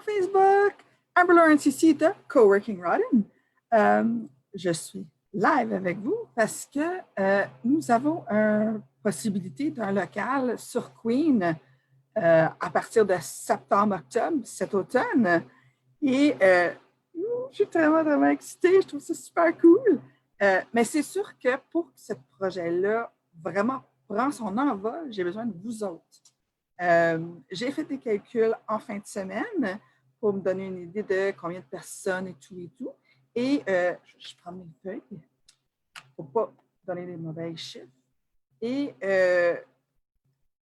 Facebook. Amber Lawrence ici de Coworking Rodden. Je suis live avec vous parce que nous avons une possibilité d'un local sur Queen à partir de septembre-octobre cet automne. Et je suis vraiment excitée. Je trouve ça super cool. Mais c'est sûr que pour que ce projet-là vraiment prend son envol, j'ai besoin de vous autres. J'ai fait des calculs en fin de semaine pour me donner une idée de combien de personnes et tout. Et je prends mes feuilles pour ne pas donner des mauvais chiffres. Et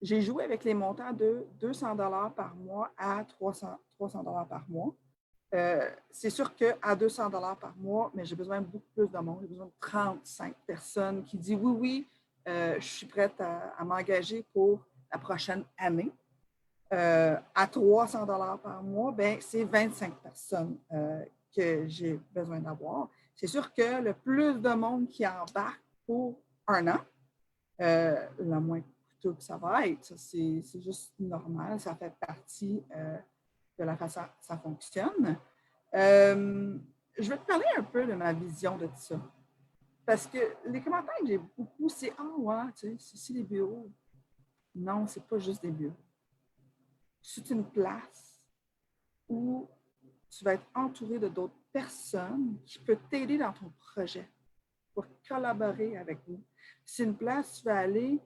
j'ai joué avec les montants de 200 $ par mois à 300 $ par mois. C'est sûr qu'à 200 $ par mois, mais j'ai besoin de beaucoup plus de monde. J'ai besoin de 35 personnes qui disent oui, je suis prête à m'engager pour la prochaine année. À 300 $ par mois, ben, c'est 25 personnes que j'ai besoin d'avoir. C'est sûr que le plus de monde qui embarque pour un an, le moins coûteux que ça va être, c'est juste normal, ça fait partie de la façon que ça fonctionne. Je vais te parler un peu de ma vision de tout ça. Parce que les commentaires que j'ai beaucoup, c'est « Ah ouais, tu sais, c'est les bureaux. » Non, c'est pas juste des bureaux. C'est une place où tu vas être entouré de d'autres personnes qui peuvent t'aider dans ton projet pour collaborer avec vous. C'est une place où tu vas aller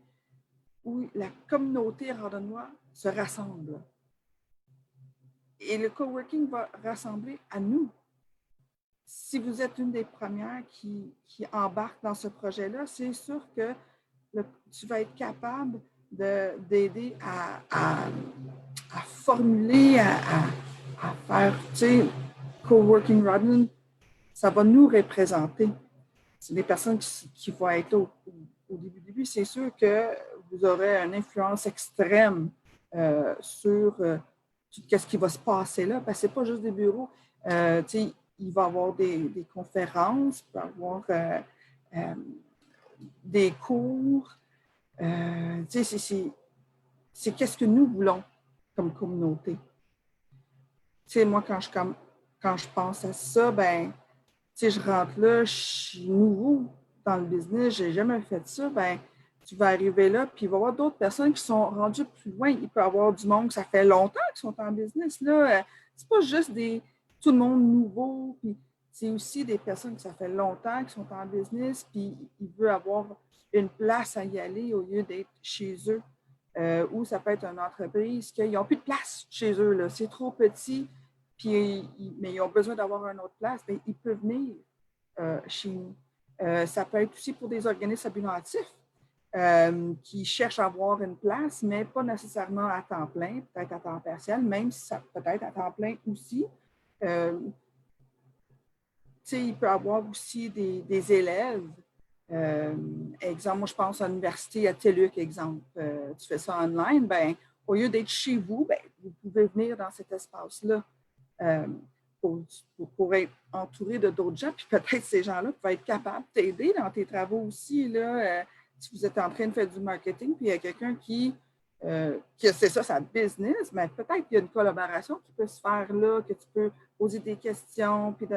où la communauté Rodden se rassemble. Et le coworking va rassembler à nous. Si vous êtes une des premières qui embarque dans ce projet-là, c'est sûr que tu vas être capable d'aider à formuler, à faire, tu sais, Coworking Rodden, ça va nous représenter. C'est des personnes qui vont être au début. C'est sûr que vous aurez une influence extrême sur tout ce qui va se passer là, parce que ce n'est pas juste des bureaux. Tu sais, il va y avoir des conférences, il va y avoir des cours. Tu sais, c'est qu'est-ce que nous voulons comme communauté. Tu sais, moi, quand je pense à ça, ben, tu sais, je rentre là, je suis nouveau dans le business, je n'ai jamais fait ça, ben, tu vas arriver là, puis il va y avoir d'autres personnes qui sont rendues plus loin. Il peut y avoir du monde que ça fait longtemps qu'ils sont en business. Là, c'est pas juste tout le monde nouveau, puis c'est aussi des personnes que ça fait longtemps qui sont en business, puis ils veulent avoir une place à y aller au lieu d'être chez eux. Ou ça peut être une entreprise qu'ils n'ont plus de place chez eux, là. C'est trop petit, puis, mais ils ont besoin d'avoir une autre place, mais ils peuvent venir chez nous. Ça peut être aussi pour des organismes à but non actif qui cherchent à avoir une place, mais pas nécessairement à temps plein, peut-être à temps partiel, même si ça peut être à temps plein aussi. Il peut y avoir aussi des élèves. Exemple, moi, je pense à l'université à TELUC, exemple. Tu fais ça online, ben, au lieu d'être chez vous, ben, vous pouvez venir dans cet espace-là pour être entouré de d'autres gens. Puis peut-être ces gens-là peuvent être capables de t'aider dans tes travaux aussi. Là, si vous êtes en train de faire du marketing, puis il y a quelqu'un qui c'est ça, sa business, mais peut-être qu'il y a une collaboration qui peut se faire là, que tu peux poser des questions, puis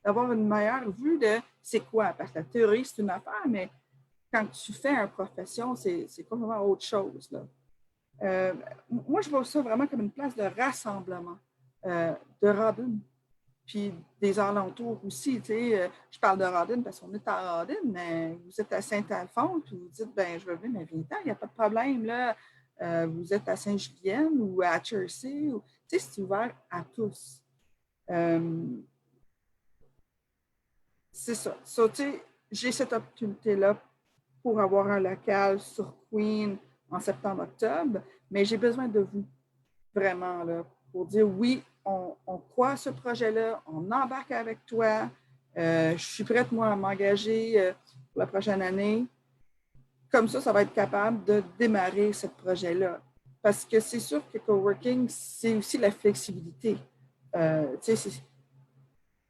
d'avoir une meilleure vue de c'est quoi. Parce que la théorie, c'est une affaire, mais quand tu fais une profession, c'est complètement autre chose. Là. Moi, je vois ça vraiment comme une place de rassemblement de Rodden, puis des alentours aussi. Tu sais, je parle de Rodden parce qu'on est à Rodden, mais vous êtes à Saint-Alphonse, puis vous dites, ben je veux venir, mais viens-t'en, il n'y a pas de problème. Là. Vous êtes à Saint-Julienne ou à Chertsey. Tu sais, c'est ouvert à tous. C'est ça. So, tu sais, j'ai cette opportunité-là pour avoir un local sur Queen en septembre-octobre, mais j'ai besoin de vous, vraiment, là, pour dire oui, on croit à ce projet-là, on embarque avec toi, je suis prête, moi, à m'engager pour la prochaine année. Comme ça va être capable de démarrer ce projet-là. Parce que c'est sûr que coworking, c'est aussi la flexibilité. Tu sais,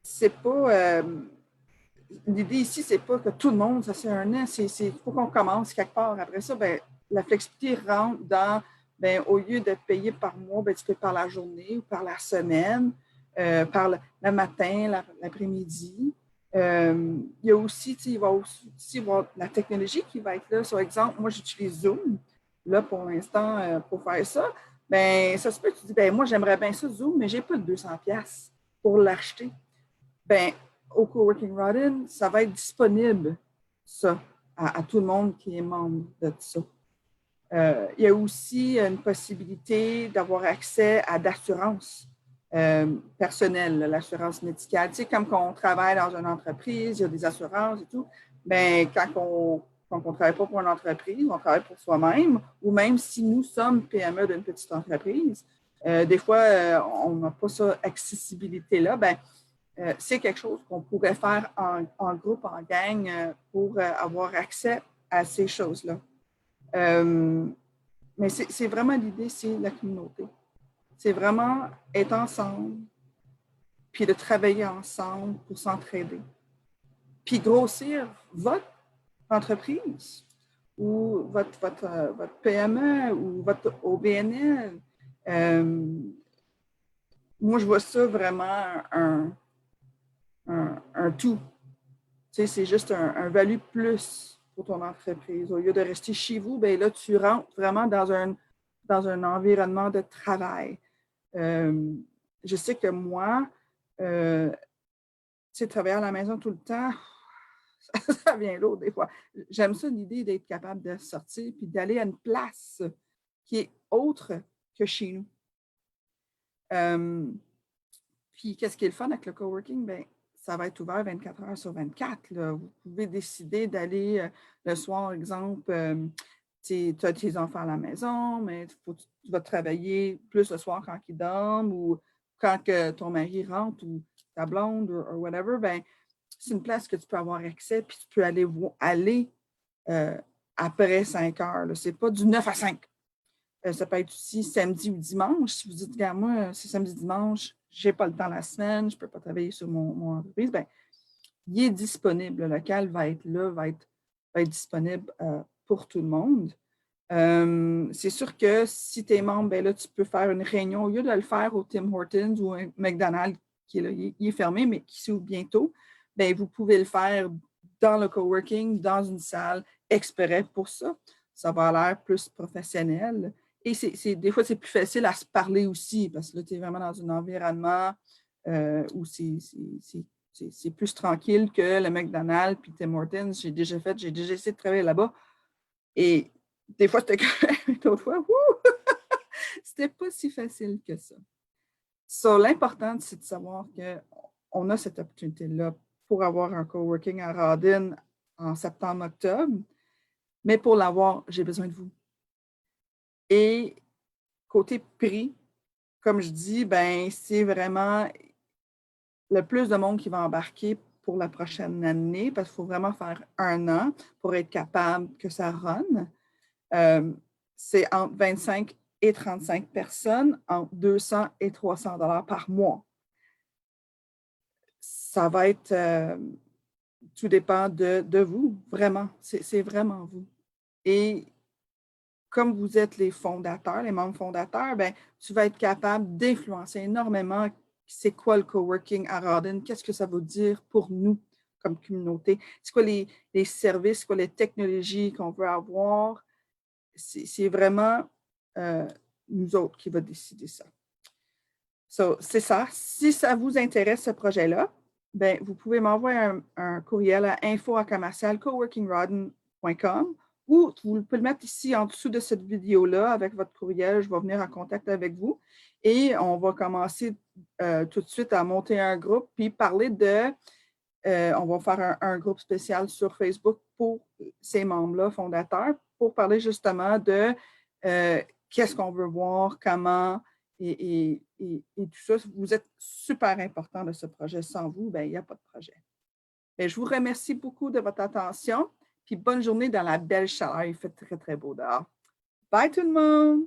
c'est pas... l'idée ici, c'est pas que tout le monde, ça c'est un an, il faut qu'on commence quelque part. Après ça, ben, la flexibilité rentre dans ben, au lieu de payer par mois, ben, tu payes par la journée ou par la semaine, par le matin, l'après-midi. Il y a aussi, il va aussi avoir la technologie qui va être là. Par exemple, moi, j'utilise Zoom, là, pour l'instant, pour faire ça. Ben, ça se peut que tu dis, ben, moi, j'aimerais bien ça, Zoom, mais je n'ai pas de 200$ pour l'acheter. Ben, au Coworking Rodin, ça va être disponible, ça, à tout le monde qui est membre de ça. Il y a aussi une possibilité d'avoir accès à d'assurance personnelle, l'assurance médicale. Tu sais, comme quand on travaille dans une entreprise, il y a des assurances et tout. Bien, quand on ne travaille pas pour une entreprise, on travaille pour soi-même, ou même si nous sommes PME d'une petite entreprise, des fois, on n'a pas cette accessibilité-là. Bien, c'est quelque chose qu'on pourrait faire en groupe, en gang, pour avoir accès à ces choses-là. Mais c'est vraiment l'idée, c'est la communauté. C'est vraiment être ensemble, puis de travailler ensemble pour s'entraider. Puis grossir votre entreprise ou votre PME ou votre OBNL. Moi, je vois ça vraiment un tout. Tu sais, c'est juste un value plus pour ton entreprise. Au lieu de rester chez vous, bien là, tu rentres vraiment dans un environnement de travail. Je sais que moi, tu sais, travailler à la maison tout le temps, ça vient lourd des fois. J'aime ça l'idée d'être capable de sortir puis d'aller à une place qui est autre que chez nous. Puis, qu'est-ce qui est le fun avec le coworking? Bien, ça va être ouvert 24 heures sur 24. Là. Vous pouvez décider d'aller le soir, exemple, tu as tes enfants à la maison, mais tu vas travailler plus le soir quand ils dorment ou quand que ton mari rentre ou ta blonde ou whatever. Bien, c'est une place que tu peux avoir accès puis tu peux aller après 5 heures. Ce n'est pas du 9 à 5. Ça peut être aussi samedi ou dimanche. Si vous dites, regarde, moi, c'est samedi, dimanche, je n'ai pas le temps la semaine, je ne peux pas travailler sur mon entreprise, bien, il est disponible. Le local va être là, va être disponible pour tout le monde. C'est sûr que si tu es membre, bien là, tu peux faire une réunion. Au lieu de le faire au Tim Hortons ou un McDonald's qui est là, il est fermé, mais qui s'ouvre bientôt, bien, vous pouvez le faire dans le coworking, dans une salle exprès pour ça. Ça va avoir l'air plus professionnel. Et des fois, c'est plus facile à se parler aussi parce que là, tu es vraiment dans un environnement où c'est plus tranquille que le McDonald's puis Tim Hortons. J'ai déjà essayé de travailler là-bas. Et des fois, c'était correct, d'autres fois, c'était pas si facile que ça. So, l'important, c'est de savoir qu'on a cette opportunité-là pour avoir un coworking à Rawdon en septembre-octobre. Mais pour l'avoir, j'ai besoin de vous. Et côté prix, comme je dis, ben, c'est vraiment le plus de monde qui va embarquer pour la prochaine année parce qu'il faut vraiment faire 1 an pour être capable que ça run. C'est entre 25 et 35 personnes, entre 200 et 300 $ par mois. Ça va être, tout dépend de vous, vraiment. C'est vraiment vous. Et comme vous êtes les fondateurs, les membres fondateurs, bien, tu vas être capable d'influencer énormément c'est quoi le coworking à Rawdon, qu'est-ce que ça veut dire pour nous comme communauté, c'est quoi les services, c'est quoi les technologies qu'on veut avoir. C'est vraiment nous autres qui va décider ça. So, c'est ça. Si ça vous intéresse, ce projet-là, ben, vous pouvez m'envoyer un courriel à info@coworkingrodden.com ou vous pouvez le mettre ici en dessous de cette vidéo-là avec votre courriel. Je vais venir en contact avec vous et on va commencer tout de suite à monter un groupe puis parler on va faire un groupe spécial sur Facebook pour ces membres-là, fondateurs, pour parler justement de qu'est-ce qu'on veut voir, comment et tout ça. Vous êtes super important de ce projet. Sans vous, bien, il n'y a pas de projet. Bien, je vous remercie beaucoup de votre attention. Puis bonne journée dans la belle chaleur. Il fait très, très beau dehors. Bye tout le monde!